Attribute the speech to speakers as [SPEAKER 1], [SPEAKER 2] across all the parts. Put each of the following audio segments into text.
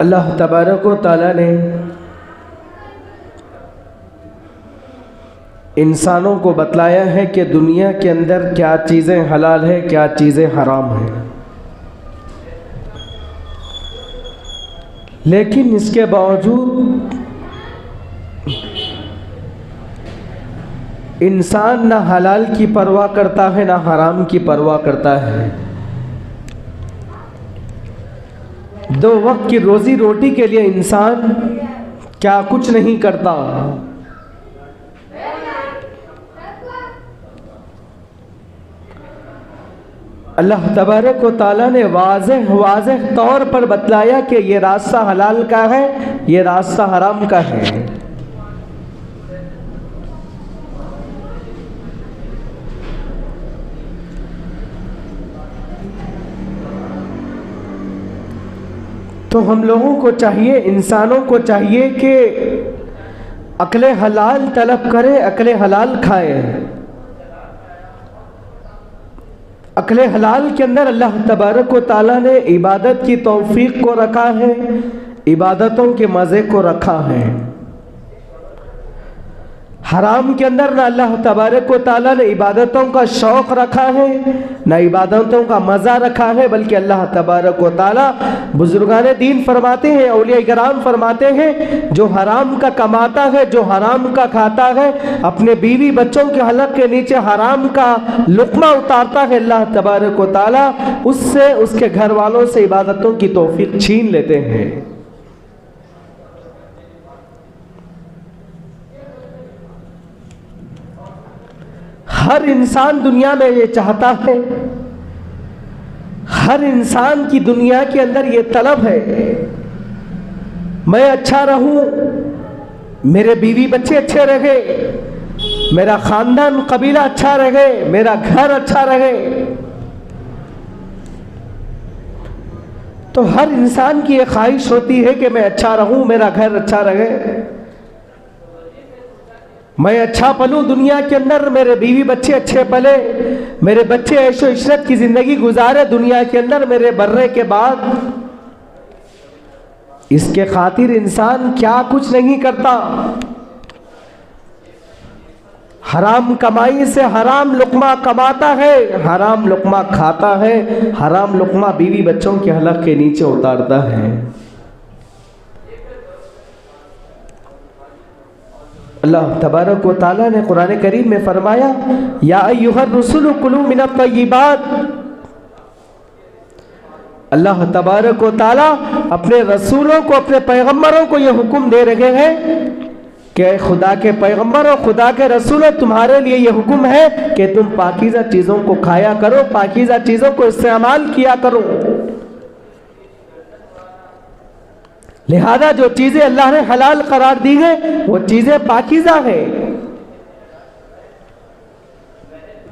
[SPEAKER 1] अल्लाह तबारक व तआला ने इंसानों को बतलाया है कि दुनिया के अंदर क्या चीज़ें हलाल है, क्या चीज़ें हराम हैं। लेकिन इसके बावजूद इंसान ना हलाल की परवाह करता है, ना हराम की परवाह करता है। दो वक्त की रोजी रोटी के लिए इंसान क्या कुछ नहीं करता। अल्लाह तबारक व तआला ने वाज़ेह तौर पर बतलाया कि ये रास्ता हलाल का है, ये रास्ता हराम का है। तो हम लोगों को चाहिए, इंसानों को चाहिए कि अक्ले हलाल तलब करें, अक्ले हलाल खाएं। अक्ले हलाल के अंदर अल्लाह तबारक व तआला ने इबादत की तौफीक को रखा है, इबादतों के मज़े को रखा है। हराम के अंदर ना अल्लाह तबारक व तआला ने इबादतों का शौक़ रखा है, ना इबादतों का मज़ा रखा है, बल्कि अल्लाह तबारक व तआला बुजुर्गान दीन फरमाते हैं, औलिया इकराम फरमाते हैं, जो हराम का कमाता है, जो हराम का खाता है, अपने बीवी बच्चों के हलक के नीचे हराम का लुक़मा उतारता है, अल्लाह तबारक व तआला उससे, उसके घर वालों से इबादतों की तौफीक छीन लेते हैं। हर इंसान दुनिया में ये चाहता है, हर इंसान की दुनिया के अंदर ये तलब है, मैं अच्छा रहूं, मेरे बीवी बच्चे अच्छे रहे, मेरा खानदान कबीला अच्छा रहे, मेरा घर अच्छा रहे। तो हर इंसान की ये ख्वाहिश होती है कि मैं अच्छा रहूं, मेरा घर अच्छा रहे, मैं अच्छा पलूं दुनिया के अंदर, मेरे बीवी बच्चे अच्छे पले, मेरे बच्चे ऐशो इशरत की ज़िंदगी गुजारे दुनिया के अंदर मेरे बर्रे के बाद। इसके खातिर इंसान क्या कुछ नहीं करता। हराम कमाई से हराम लुक़मा कमाता है, हराम लुक़मा खाता है, हराम लुक़मा बीवी बच्चों के हलक के नीचे उतारता है। अल्लाह तबारक व तआला ने कुरान करीम में फरमाया, या अय्युहर रसूल कुलू मिनत तय्यिबात। अल्लाह तबारक व तआला अपने रसूलों को, अपने पैगम्बरों को यह हुक्म दे रहे हैं कि खुदा के पैगम्बर और खुदा के रसूल, तुम्हारे लिए यह हुक्म है कि तुम पाकीज़ा चीज़ों को खाया करो, पाकीज़ा चीज़ों को इस्तेमाल किया करो। लिहाजा जो चीज़ें अल्लाह ने हलाल करार दी है वो चीज़ें पाकीज़ा है।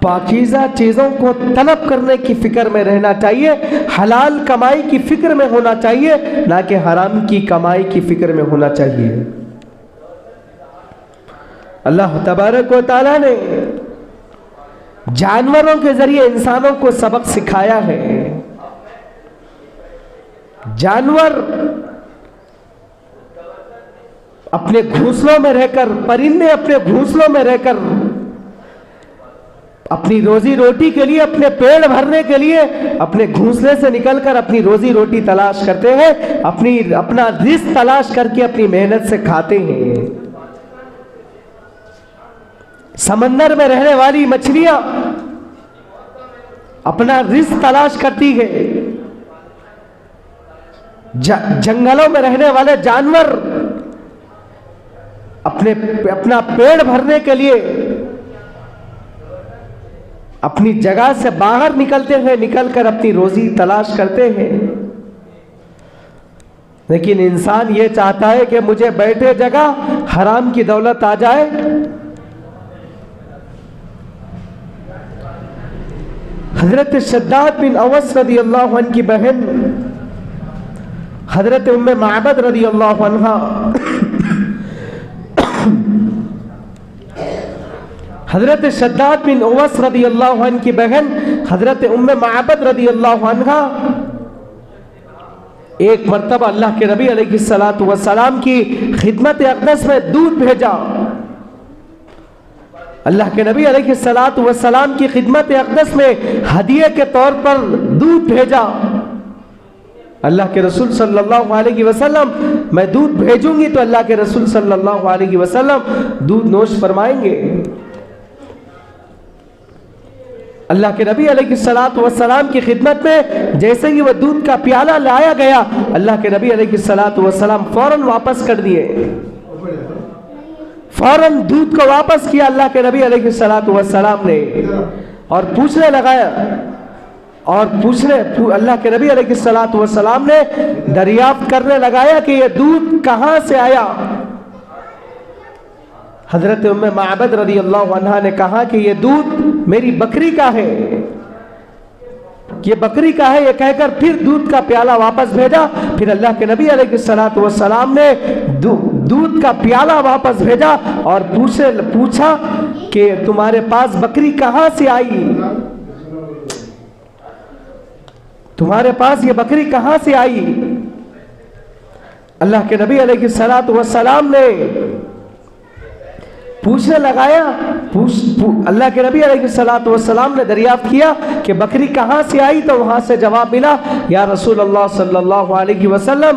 [SPEAKER 1] पाकीज़ा चीज़ों को तलब करने की फ़िक्र में रहना चाहिए, हलाल कमाई की फ़िक्र में होना चाहिए, ना कि हराम की कमाई की फ़िक्र में होना चाहिए। अल्लाह तबारक व तआला ने जानवरों के ज़रिए इंसानों को सबक सिखाया है। जानवर अपने घोंसलों में रहकर, परिंदे अपने घोंसलों में रहकर अपनी रोजी रोटी के लिए, अपने पेट भरने के लिए अपने घोंसले से निकलकर अपनी रोजी रोटी तलाश करते हैं, अपना रिज़्क़ तलाश करके अपनी मेहनत से खाते हैं। समंदर में रहने वाली मछलियां अपना रिज़्क़ तलाश करती है। जंगलों में रहने वाले जानवर अपना पेट भरने के लिए अपनी जगह से बाहर निकलते हैं, निकलकर अपनी रोजी तलाश करते हैं। लेकिन इंसान ये चाहता है कि मुझे बैठे जगह हराम की दौलत आ जाए। हजरत शद्दाद बिन अवस रदी अल्लाह अन्हु की बहन हजरत उम्मे माबद रदी अल्लाह अन्हा हजरत शद्दाद बिन ओवस रदी अल्लाह अन्हु की बहन हजरत उम्मे माबद रदी अल्लाह अन्हा एक मर्तबा अल्लाह के नबी अलैहिस्सलातु वस्सलाम की खिदमत अक़दस में दूध भेजा। अल्लाह के नबी अलैहिस्सलातु वस्सलाम की खिदमत अक़दस में हदिये के तौर पर दूध भेजा। अल्लाह के रसूल सल्लल्लाहु अलैहि वसल्लम, मैं दूध भेजूंगी तो अल्लाह के रसूल सल्लल्लाहु अलैहि वसल्लम दूध नोश फरमाएंगे। अल्लाह के नबी अलैहिस्सलातु वस्सलाम की खिदमत में जैसे ही वह दूध का प्याला लाया गया, अल्लाह के नबी अलैहिस्सलातु वस्सलाम फौरन वापस कर दिए, फौरन दूध को वापस किया अल्लाह के नबी अलैहिस्सलातु वस्सलाम ने, और पूछने लगाया अल्लाह के नबी अलैहिस्सलातु वस्सलाम ने दरियाफ्त करने लगाया कि यह दूध कहाँ से आया। हजरत उम्मे माबद रदी अल्लाह अन्हा ने कहा कि यह दूध मेरी बकरी का है, ये बकरी का है। ये कहकर फिर दूध का प्याला वापस भेजा। फिर अल्लाह के नबी अलैहिस्सलातु वस्सलाम ने दूध का प्याला वापस भेजा और पूछा कि तुम्हारे पास बकरी कहाँ से आई, तुम्हारे पास ये बकरी कहाँ से आई। अल्लाह के नबी अलैहिस्सलातु वस्सलाम ने पूछने लगाया, अल्लाह के नबी अलैहिस्सलातु वस्सलाम ने दरियाफ्त किया कि बकरी कहाँ से आई, तो वहाँ से जवाब मिला, या रसूल अल्लाह सल्लल्लाहु अलैहि वसल्लम,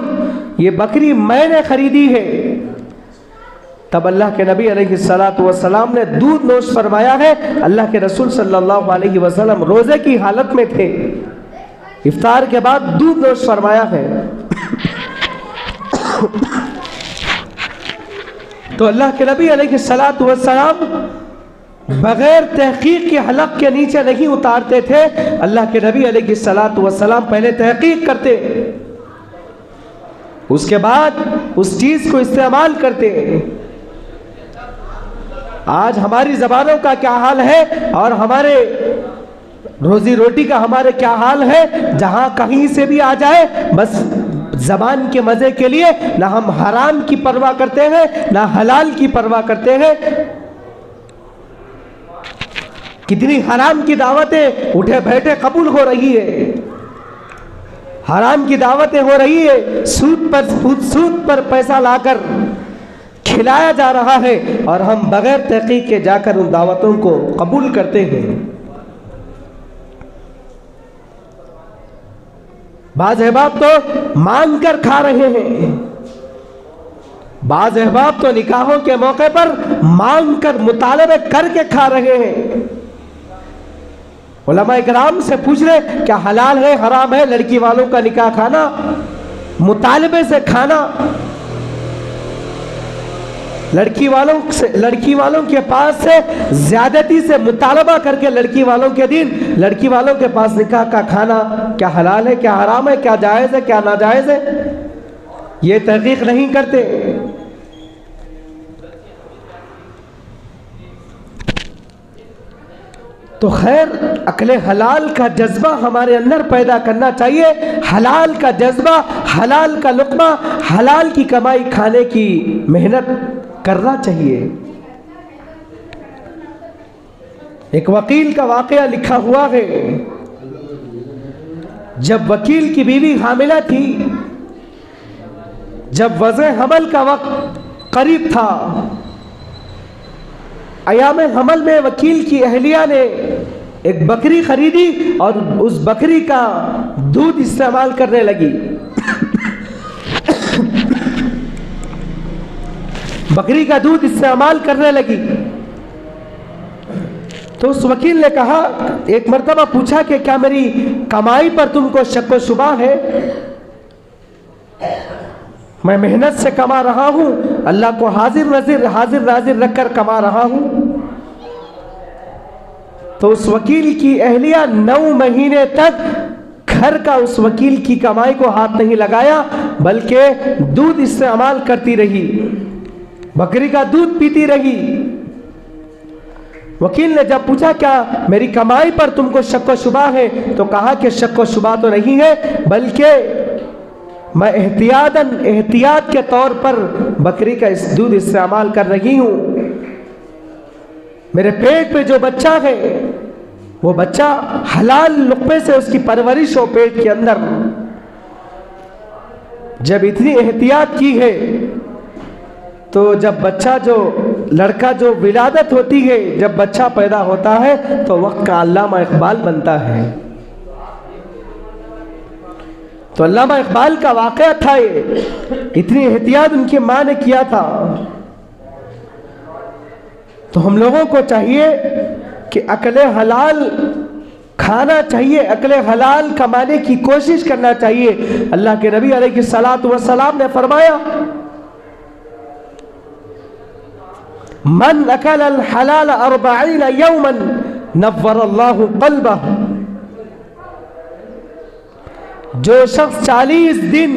[SPEAKER 1] ये बकरी मैंने खरीदी है। तब अल्लाह के नबी अलैहिस्सलातु वस्सलाम ने दूध नोश फरमाया है। अल्लाह के रसूल सल्लल्लाहु अलैहि वसल्लम रोज़े की हालत में थे, इफ्तार के बाद दूध नोश फरमाया है। तो अल्लाह के नबी अलैहिस्सलातु वस्सलाम बगैर तहकीक के हलक के नीचे नहीं उतारते थे। अल्लाह के नबी अलैहिस्सलातु वस्सलाम पहले तहकीक करते, उसके बाद उस चीज को इस्तेमाल करते। आज हमारी जबानों का क्या हाल है और हमारे रोजी रोटी का हमारे क्या हाल है, जहां कहीं से भी आ जाए बस जबान के मजे के लिए ना हम हराम की परवाह करते हैं ना हलाल की परवाह करते हैं। कितनी हराम की दावतें उठे बैठे कबूल हो रही है, हराम की दावतें हो रही है, सूद पर पैसा लाकर खिलाया जा रहा है और हम बगैर तहकीक के जाकर उन दावतों को कबूल करते हैं। बाज अहबाब तो मांग कर खा रहे हैं, बाज अहबाब तो निकाहों के मौके पर मांग कर मुतालबे करके खा रहे हैं। उलमा इकराम से पूछ रहे, क्या हलाल है हराम है लड़की वालों का निकाह खाना, मुतालबे से खाना। लड़की वालों के पास से ज्यादती से मुतालबा करके लड़की वालों के पास निकाह का खाना क्या हलाल है क्या हराम है, क्या जायज़ है क्या नाजायज़ है, ये तहकीक नहीं करते। तो खैर अक्ले हलाल का जज्बा हमारे अंदर पैदा करना चाहिए, हलाल का जज्बा, हलाल का लुक़्मा, हलाल की कमाई खाने की मेहनत करना चाहिए। एक वकील का वाकया लिखा हुआ है, जब वकील की बीवी हामिला थी, जब वज़े हमल का वक्त करीब था, अयाम हमल में वकील की अहलिया ने एक बकरी खरीदी और उस बकरी का दूध इस्तेमाल करने लगी। बकरी का दूध इस्तेमाल करने लगी तो उस वकील ने कहा, एक मर्तबा पूछा कि क्या मेरी कमाई पर तुमको शक व शुबा है, मैं मेहनत से कमा रहा हूं, अल्लाह को हाजिर नाजिर रखकर कमा रहा हूं। तो उस वकील की अहलिया 9 महीने तक घर का उस वकील की कमाई को हाथ नहीं लगाया, बल्कि दूध इस्तेमाल करती रही, बकरी का दूध पीती रही। वकील ने जब पूछा क्या मेरी कमाई पर तुमको शक व शुबा है, तो कहा कि शक व शुबा तो नहीं है, बल्कि मैं एहतियात के तौर पर बकरी का इस दूध इस्तेमाल कर रही हूं। मेरे पेट पे जो बच्चा है वो बच्चा हलाल लुक़मे से उसकी परवरिश हो पेट के अंदर। जब इतनी एहतियात की है तो जब बच्चा जो लड़का जो विलादत होती है, जब बच्चा पैदा होता है तो वक्त का अल्लामा इकबाल बनता है। तो अल्लामा इकबाल का वाक़या था ये, इतनी एहतियात उनकी माँ ने किया था। तो हम लोगों को चाहिए कि अकले हलाल खाना चाहिए, अकले हलाल कमाने की कोशिश करना चाहिए। अल्लाह के नबी अलैहिस्सलातु वस्सलाम ने फरमाया, मन अकल अल हलाल 40 यौमन नव्वर अल्लाहु क़ल्बहु। जो शख्स 40 दिन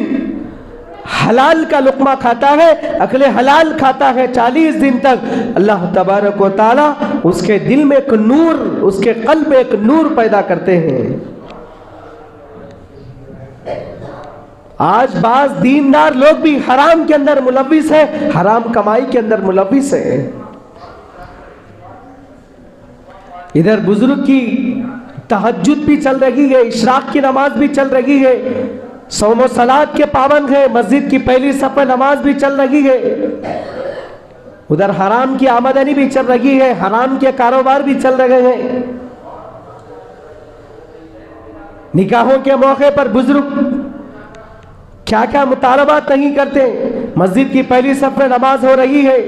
[SPEAKER 1] हलाल का लुक़मा खाता है, अकले हलाल खाता है 40 दिन तक, अल्लाह तबारक व तआला उसके दिल में एक नूर, उसके क़ल्ब में एक नूर पैदा करते हैं। आज बाज दीनदार लोग भी हराम के अंदर मुलव्विस है, हराम कमाई के अंदर मुलव्विस है। इधर बुजुर्ग की तहज्जुद भी चल रही है, इशराक की नमाज भी चल रही है, सौम सलात के पाबंद है, मस्जिद की पहली सफ़े नमाज भी चल रही है। उधर हराम की आमदनी भी चल रही है, हराम के कारोबार भी चल रहे हैं। निकाहों के मौके पर बुजुर्ग क्या क्या मुतालबात नहीं करते। मस्जिद की पहली सफ़े नमाज हो रही है,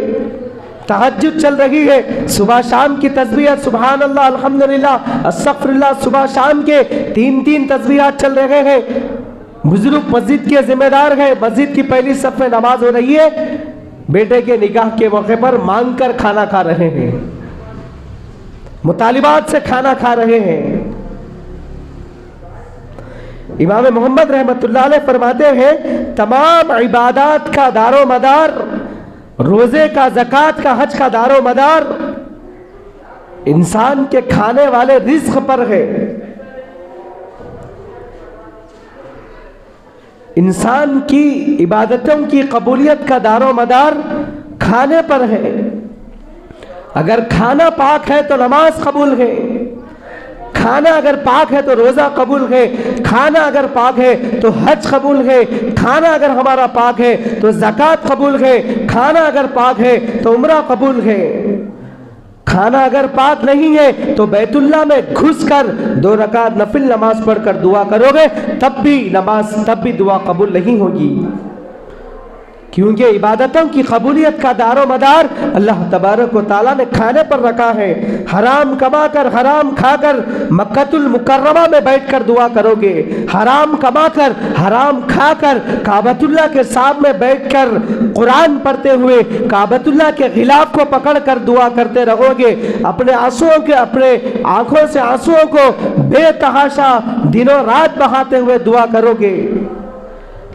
[SPEAKER 1] तहज्जुद चल रही है, सुबह शाम की तस्बीह सुभान अल्लाह अल्हम्दुलिल्लाह अस्तगफिरुल्लाह, सुबह शाम के 3-3 तस्बीहात चल रहे हैं। बुजुर्ग मस्जिद के जिम्मेदार है, मस्जिद की पहली सफ़ में नमाज हो रही है, बेटे के निकाह के मौके पर मांग कर खाना खा रहे हैं, मुतालिबात से खाना खा रहे हैं। इमाम मोहम्मद रहमतुल्लाह अलैह फरमाते हैं, तमाम इबादत का दारो मदार, रोजे का, ज़कात का, हज का दारो मदार इंसान के खाने वाले रिज़्क़ पर है। इंसान की इबादतों की कबूलियत का दारो मदार खाने पर है। अगर खाना पाक है तो नमाज कबूल है, खाना अगर पाक है तो रोज़ा कबूल है, खाना अगर पाक है तो हज कबूल है, खाना अगर हमारा पाक है तो ज़कात कबूल है, खाना अगर पाक है तो उम्रा कबूल है। खाना अगर पाक नहीं है तो बैतुल्लाह में घुसकर 2 रकात नफिल नमाज पढ़कर दुआ करोगे, तब भी दुआ कबूल नहीं होगी, क्योंकि इबादतों की कबूलियत का दारो मदार अल्लाह तबारक व तआला ने खाने पर रखा है। हराम कमाकर, हराम खाकर मक्कतुल मुकर्रमा में बैठकर दुआ करोगे, हराम कमाकर, हराम खाकर काबतुल्लाह के सामने बैठकर कुरान पढ़ते हुए काबतुल्लाह के खिलाफ को पकड़कर दुआ करते रहोगे, अपने आंसुओं के, अपने आंखों से आंसुओं को बेतहाशा दिनों रात बहाते हुए दुआ करोगे।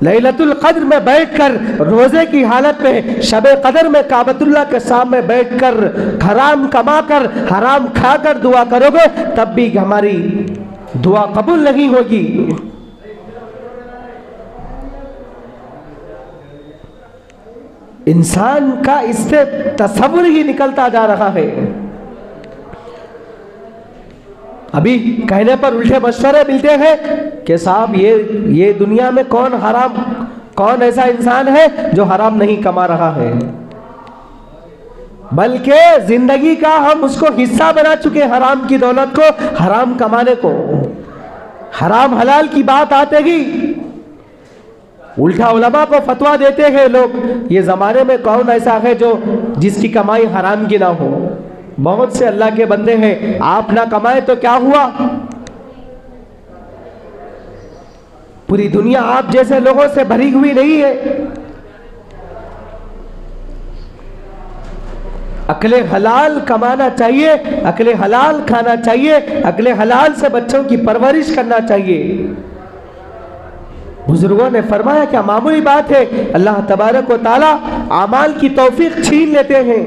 [SPEAKER 1] लैलतुल कद्र में बैठकर, रोजे की हालत में, शबे कदर में काबतुल्लाह के सामने बैठकर हराम कमाकर, हराम खाकर दुआ करोगे, तब भी हमारी दुआ कबूल नहीं होगी। इंसान का इससे तसव्वुर ही निकलता जा रहा है। अभी कहने पर उल्टे मशवरे मिलते हैं कि साहब ये दुनिया में कौन ऐसा इंसान है जो हराम नहीं कमा रहा है, बल्कि जिंदगी का हम उसको हिस्सा बना चुके हराम की दौलत को, हराम कमाने को। हराम हलाल की बात आते ही उल्टा उलमा को फतवा देते हैं लोग, ये जमाने में कौन ऐसा है जो जिसकी कमाई हराम की ना हो। बहुत से अल्लाह के बंदे हैं, आप ना कमाए तो क्या हुआ, पूरी दुनिया आप जैसे लोगों से भरी हुई नहीं है। अकले हलाल कमाना चाहिए, अकले हलाल खाना चाहिए, अकले हलाल से बच्चों की परवरिश करना चाहिए। बुजुर्गों ने फरमाया क्या मामूली बात है, अल्लाह तबारक व तआला आमाल की तौफीक छीन लेते हैं,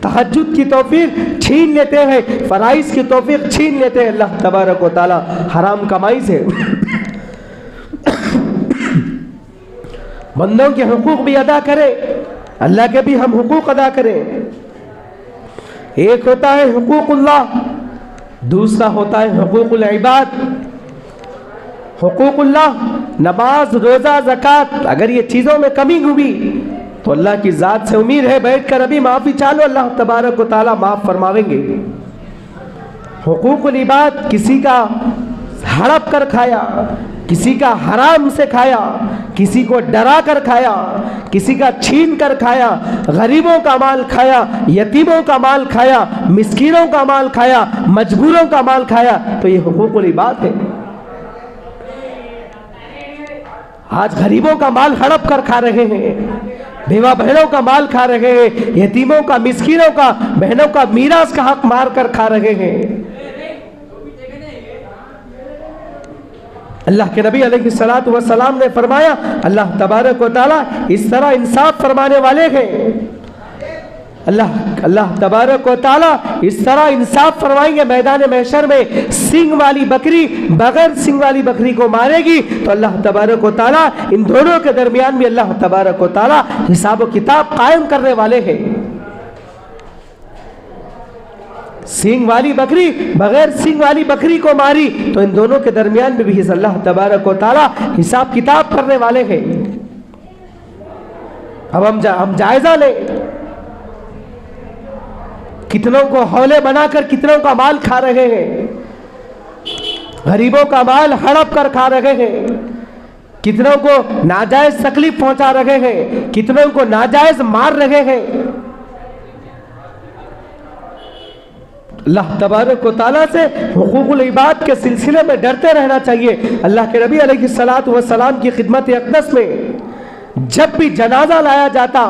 [SPEAKER 1] तहज्जुद की तौफीक छीन लेते हैं, फराइज की तौफीक छीन लेते हैं अल्लाह तबारक व तआला हराम कमाई से। बंदों के हुकूक भी अदा करें, अल्लाह के भी हम हुकूक अदा करें। एक होता है हुकूकुल्लाह, दूसरा होता है हुकूकुल इबाद। हुकूकुल्लाह नमाज, रोज़ा, ज़कात, अगर ये चीज़ों में कमी हुई तो अल्लाह की ज़ात से उम्मीद है बैठकर अभी माफ़ी चालो, अल्लाह तबारक व तआला माफ़ फरमावेंगे। हुकूकुल इबाद, किसी का हड़प कर खाया, किसी का हराम से खाया, किसी को डरा कर खाया, किसी का छीन कर खाया, गरीबों का माल खाया, यतीमों का माल खाया, मिस्कीनों का माल खाया, मजबूरों का माल खाया, तो ये हुकूकुल इबाद है। आज गरीबों का माल हड़प कर खा रहे हैं, बेवा बहनों का माल खा रहे हैं, यतीमों का, मिस्कीनों का, बहनों का मीरास का हक मार कर खा रहे हैं। अल्लाह के नबी अलैहिस्सलातु वस्सलाम ने फरमाया, अल्लाह तबारक व तआला इस तरह इंसाफ फरमाने वाले हैं। अल्लाह तबारक व तआला इस तरह इंसाफ फरमाएंगे, मैदान महशर में सिंग वाली बकरी बगैर सिंग वाली बकरी को मारेगी तो अल्लाह तबारक व तआला इन दोनों के दरमियान भी अल्लाह तबारक व तआला हिसाब व किताब कायम करने वाले हैं। सिंग वाली बकरी बगैर सिंग वाली बकरी को मारी तो इन दोनों के दरमियान में भी अल्लाह तबारक व तआला हिसाब किताब करने वाले हैं। अब हम जायजा लें, कितनों को हौले बनाकर कितनों का माल खा रहे हैं, गरीबों का माल हड़प कर खा रहे हैं, कितनों को नाजायज तकलीफ पहुंचा रहे हैं, कितनों को नाजायज मार रहे हैं। अल्लाह तबारक व तआला से हुकूकुल इबाद के सिलसिले में डरते रहना चाहिए। अल्लाह के नबी अलैहिस्सलातु वस्सलाम की खिदमत अक़दस में जब भी जनाजा लाया जाता,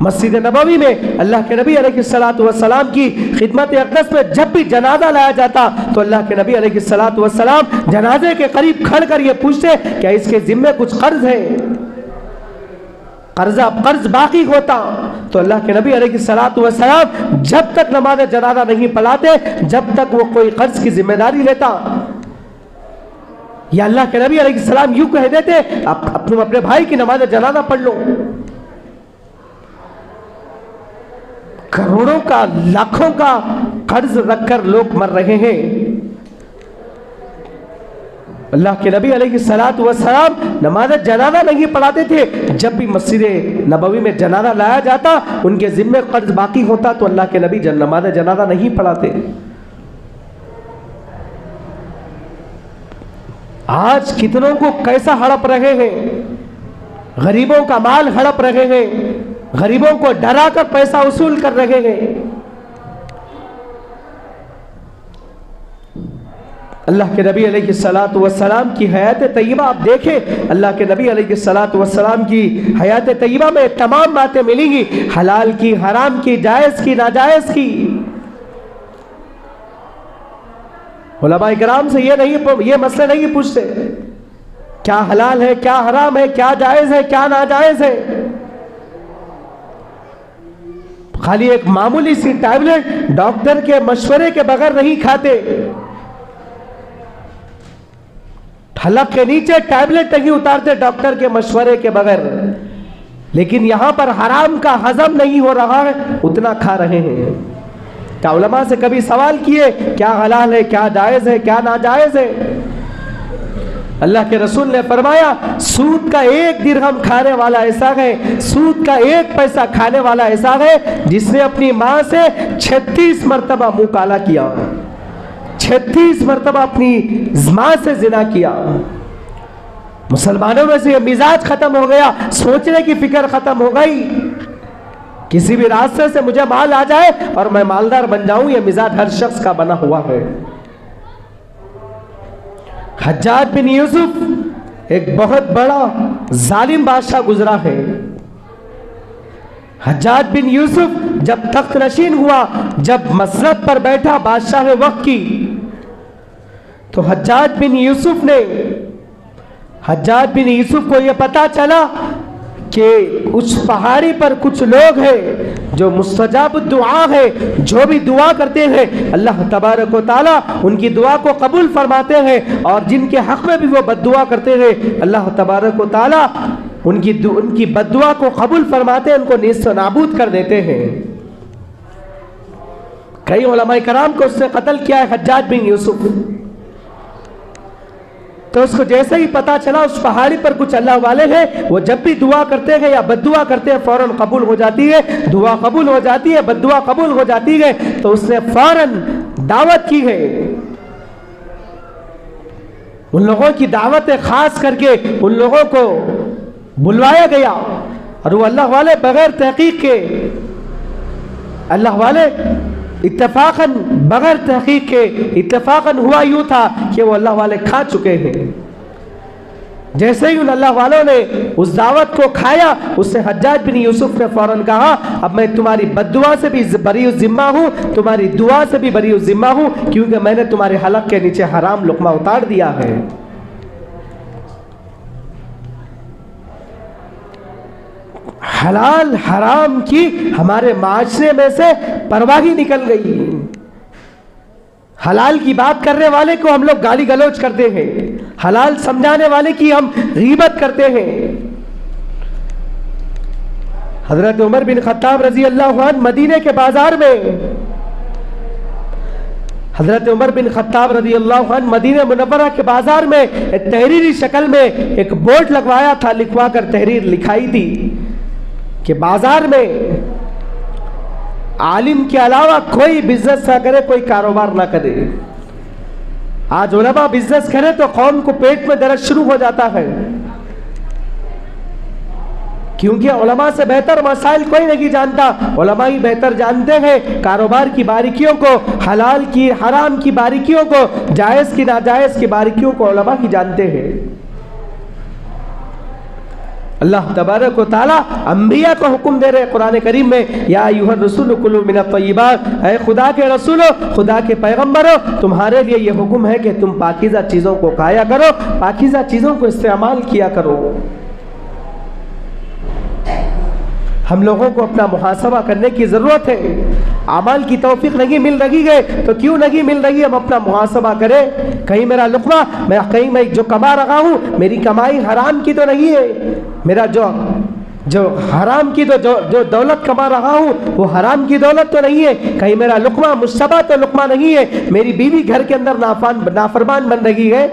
[SPEAKER 1] मस्जिद नबवी में अल्लाह के नबी अलैहिस्सलातु वस्सलाम की खिदमत अक़दस में जब भी जनाजा लाया जाता तो अल्लाह के नबी अलैहिस्सलातु वस्सलाम जनाजे के करीब खड़ कर ये पूछते, क्या इसके जिम्मे कुछ कर्ज है? कर्ज बाकी होता तो अल्लाह के नबी अलैहिस्सलातु वस्सलाम जब तक नमाज जनाजा नहीं पढ़ाते, जब तक वो कोई कर्ज की जिम्मेदारी लेता, या अल्लाह के नबी अलैहिस्सलाम यूं कह देते, तुम अपने भाई की नमाज जनाजा पढ़ लो। करोड़ों का, लाखों का कर्ज रखकर लोग मर रहे हैं। अल्लाह के नबी अलैहिस्सलातु वस्सलाम नमाज जनाजा नहीं पढ़ाते थे। जब भी मस्जिद नबवी में जनाजा लाया जाता, उनके जिम्मे कर्ज बाकी होता तो अल्लाह के नबी नमाज जनाजा नहीं पढ़ाते। आज कितनों को कैसा हड़प रहे हैं, गरीबों का माल हड़प रहे हैं, गरीबों को डरा कर पैसा वसूल कर रहे हैं। अल्लाह के नबी अलैहिस्सलातु वस्सलाम की हयात तय्यबा आप देखें, अल्लाह के नबी अलैहिस्सलातु वस्सलाम की हयात तय्यबा में तमाम बातें मिलेंगी, हलाल की, हराम की, जायज़ की, नाजायज़ की। उलमाए किराम से ये मसले नहीं पूछते क्या हलाल है, क्या हराम है, क्या जायज़ है, क्या नाजायज़ है। खाली एक मामूली सी टैबलेट डॉक्टर के मशवरे के बगैर नहीं खाते, हलक के नीचे टैबलेट नहीं उतारते डॉक्टर के मशवरे के बगैर, लेकिन यहां पर हराम का हजम नहीं हो रहा है, उतना खा रहे हैं। क्या उलमा से कभी सवाल किए क्या हलाल है, क्या जायज़ है, क्या नाजायज़ है? अल्लाह के रसूल ने फरमाया, सूद का 1 दिरहम खाने वाला ऐसा है, सूद का 1 पैसा खाने वाला ऐसा है जिसने अपनी माँ से 36 मरतबा मुंह काला किया, 36 मरतबा अपनी माँ से जिना किया। मुसलमानों में से ये मिजाज खत्म हो गया, सोचने की फिक्र खत्म हो गई। किसी भी रास्ते से मुझे माल आ जाए और मैं मालदार बन जाऊं, ये मिजाज हर शख्स का बना हुआ है। हज्जाज बिन यूसुफ एक बहुत बड़ा जालिम बादशाह गुजरा है। हज्जाज बिन यूसुफ जब तख्त नशीन हुआ, जब मसरत पर बैठा बादशाह वक्त की, तो हज्जाज बिन यूसुफ को यह पता चला कि उस पहाड़ी पर कुछ लोग हैं जो मुस्तजाब दुआ है, जो भी दुआ करते हैं अल्लाह तबारक व तआला उनकी दुआ को कबूल फरमाते हैं, और जिनके हक में भी वो बद्दुआ करते हैं अल्लाह तबारक व तआला उनकी बद्दुआ को कबूल फरमाते हैं, उनको नेस्त नाबूद कर देते हैं। कई उलमाए कराम को उसने कत्ल किया है, हज्जाज बिन यूसुफ। तो उसको जैसे ही पता चला उस पहाड़ी पर कुछ अल्लाह वाले हैं, वो जब भी दुआ करते हैं या बद्दुआ करते हैं फौरन कबूल हो जाती है, दुआ कबूल हो जाती है, बद्दुआ कबूल हो जाती है। तो उसने फौरन दावत की है, उन लोगों की दावत खास करके उन लोगों को बुलवाया गया और वो अल्लाह वाले बगैर तहकीक के, अल्लाह वाले इत्तफाकन बगैर तहकीक के, इत्तफाकन हुआ यूँ था कि वो अल्लाह वाले खा चुके हैं। जैसे ही उन अल्लाह वालों ने उस दावत को खाया, उससे हज्जाज बिन यूसुफ ने फौरन कहा अब मैं तुम्हारी बद्दुआ से भी बरी जिम्मा हूँ, तुम्हारी दुआ से भी बरी जिम्मा हूँ, क्योंकि मैंने तुम्हारे हलक के नीचे हराम लुकमा उतार दिया है। हलाल हराम की हमारे माशरे में से परवाह ही निकल गई। हलाल की बात करने वाले को हम लोग गाली गलौज करते हैं, हलाल समझाने वाले की हम गीबत करते हैं। हजरत उमर बिन खत्ताब रजी अल्लाह अन्हु मदीने के बाजार में, हजरत उमर बिन खत्ताब रजी अल्लाह अन्हु मदीने मुनव्वरा के बाजार में एक तहरीरी शक्ल में एक बोर्ड लगवाया था, लिखवा कर तहरीर लिखाई थी कि बाजार में आलिम के अलावा कोई बिजनेस ना करे, कोई कारोबार ना करे। आज उलमा बिजनेस करे तो कौम को पेट में दर्द शुरू हो जाता है, क्योंकि उलमा से बेहतर मसाइल कोई नहीं जानता। उलमा ही बेहतर जानते हैं कारोबार की बारीकियों को, हलाल की हराम की बारीकियों को, जायज़ की नाजायज़ की बारीकियों को उलमा ही जानते हैं। अल्लाह तबारक व तआला अंबिया को हुक्म दे रहे कुरान करीम में, या अय्युहर रसूल कुलू मिनत तय्यिबात, ऐ खुदा के रसूलो, खुदा के पैगंबरों, तुम्हारे लिए ये हुक्म है कि तुम पाकीज़ा चीज़ों को खाया करो, पाकीज़ा चीज़ों को इस्तेमाल किया करो। हम लोगों को अपना मुहासबा करने की ज़रूरत है। अमाल की तौफीक नहीं मिल रही है तो क्यों नहीं मिल रही है, हम अपना मुहासबा करें। कहीं मेरा लुक़मा, कहीं मैं जो कमा रहा हूँ मेरी कमाई हराम की तो नहीं है, मेरा जो हराम की तो जो दौलत कमा रहा हूँ वो हराम की दौलत तो नहीं है। कहीं मेरा लुक़मा मुश्तबा तो लुक़मा नहीं है, मेरी बीवी घर के अंदर नाफरमान बन रही है,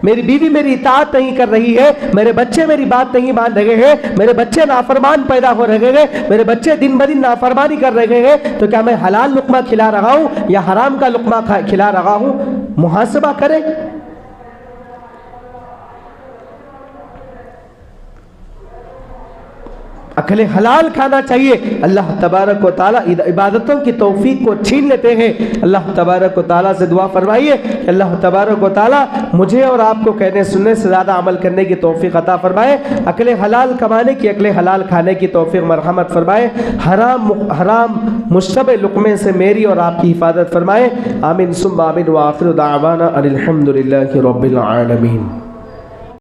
[SPEAKER 1] मेरी बीवी मेरी इताअत नहीं कर रही है, मेरे बच्चे मेरी बात नहीं मान रहे हैं, मेरे बच्चे नाफरमान पैदा हो रहे हैं, मेरे बच्चे दिन ब दिन नाफरमानी कर रहे हैं, तो क्या मैं हलाल लुक़मा खिला रहा हूँ या हराम का लुक़मा खिला रहा हूँ? मुहासबा करें। अकले हलाल खाना चाहिए। अल्लाह तबारक व तआला इबादतों की तौफीक को छीन लेते हैं। अल्लाह तबारक व तआला से दुआ फरमाइए, अल्लाह तबारक व तआला मुझे और आपको कहने सुनने से ज़्यादा अमल करने की तौफीक अता फरमाए, अकले हलाल कमाने की, अकले हलाल खाने की तौफीक मरहमत फरमाए, हराम मुश्तबे लुक़मे से मेरी और आपकी हिफाजत फरमाए। आमीन सुम्मा आमीन व आखिरु दाअवाना अनिल हम्दुलिल्लाहि रब्बिल आलमीन।